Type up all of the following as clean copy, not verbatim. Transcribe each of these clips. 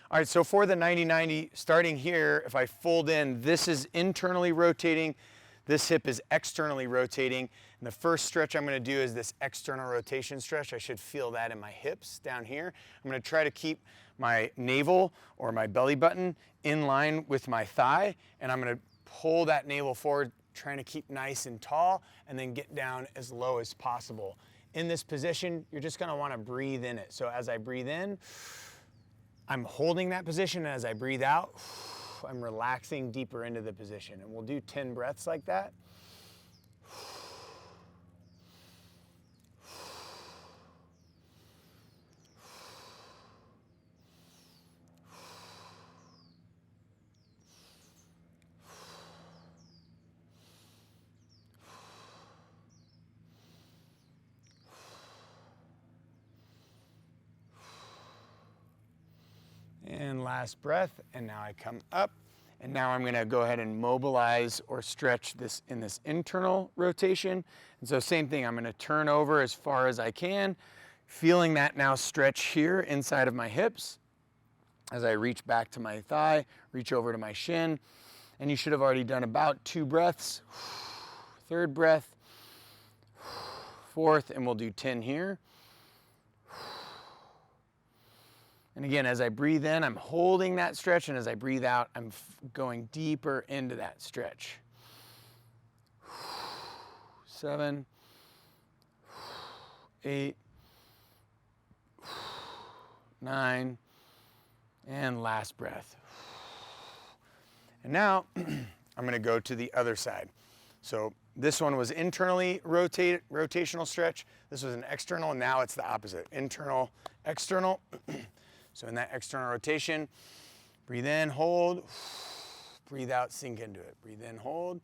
All right, so for the 90-90, starting here, if I fold in, this is internally rotating, this hip is externally rotating, and the first stretch I'm gonna do is this external rotation stretch. I should feel that in my hips down here. I'm gonna try to keep my navel or my belly button in line with my thigh, and I'm gonna pull that navel forward, trying to keep nice and tall, and then get down as low as possible. In this position, you're just gonna wanna breathe in it. So as I breathe in, I'm holding that position, and as I breathe out, I'm relaxing deeper into the position. And we'll do 10 breaths like that. And last breath, and now I come up, and now I'm gonna go ahead and mobilize or stretch this in this internal rotation. And so same thing, I'm gonna turn over as far as I can, feeling that now stretch here inside of my hips as I reach back to my thigh, reach over to my shin, and you should have already done about 2 breaths. Third breath, fourth, and we'll do 10 here. And again, as I breathe in, I'm holding that stretch, and as I breathe out, I'm going deeper into that stretch. 7, 8, 9, and last breath. And now I'm gonna go to the other side. So this one was internally rotational stretch. This was an external, and now it's the opposite. Internal, external. So in that external rotation, breathe in, hold, breathe out, sink into it. Breathe in, hold,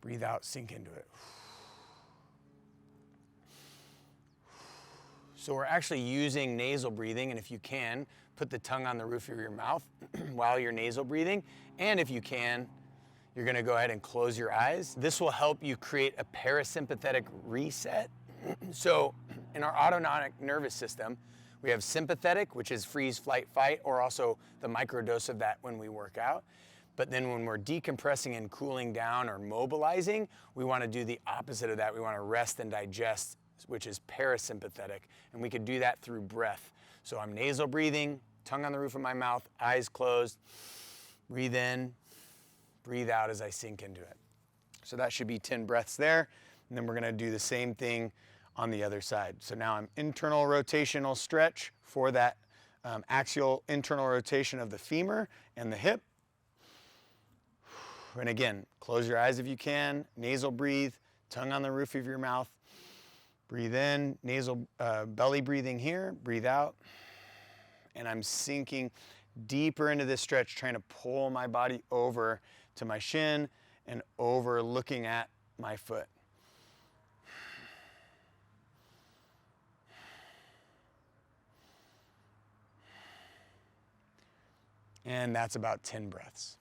breathe out, sink into it. So we're actually using nasal breathing, and if you can, put the tongue on the roof of your mouth while you're nasal breathing. And if you can, you're gonna go ahead and close your eyes. This will help you create a parasympathetic reset. So in our autonomic nervous system, we have sympathetic, which is freeze, flight, fight, or also the microdose of that when we work out. But then when we're decompressing and cooling down or mobilizing, we want to do the opposite of that. We want to rest and digest, which is parasympathetic. And we could do that through breath. So I'm nasal breathing, tongue on the roof of my mouth, eyes closed. Breathe in, breathe out as I sink into it. So that should be 10 breaths there. And then we're going to do the same thing on the other side. So now I'm internal rotational stretch for that axial internal rotation of the femur and the hip. And again, close your eyes if you can, nasal breathe, tongue on the roof of your mouth. Breathe in, nasal belly breathing here, breathe out. And I'm sinking deeper into this stretch, trying to pull my body over to my shin and over looking at my foot. And that's about 10 breaths.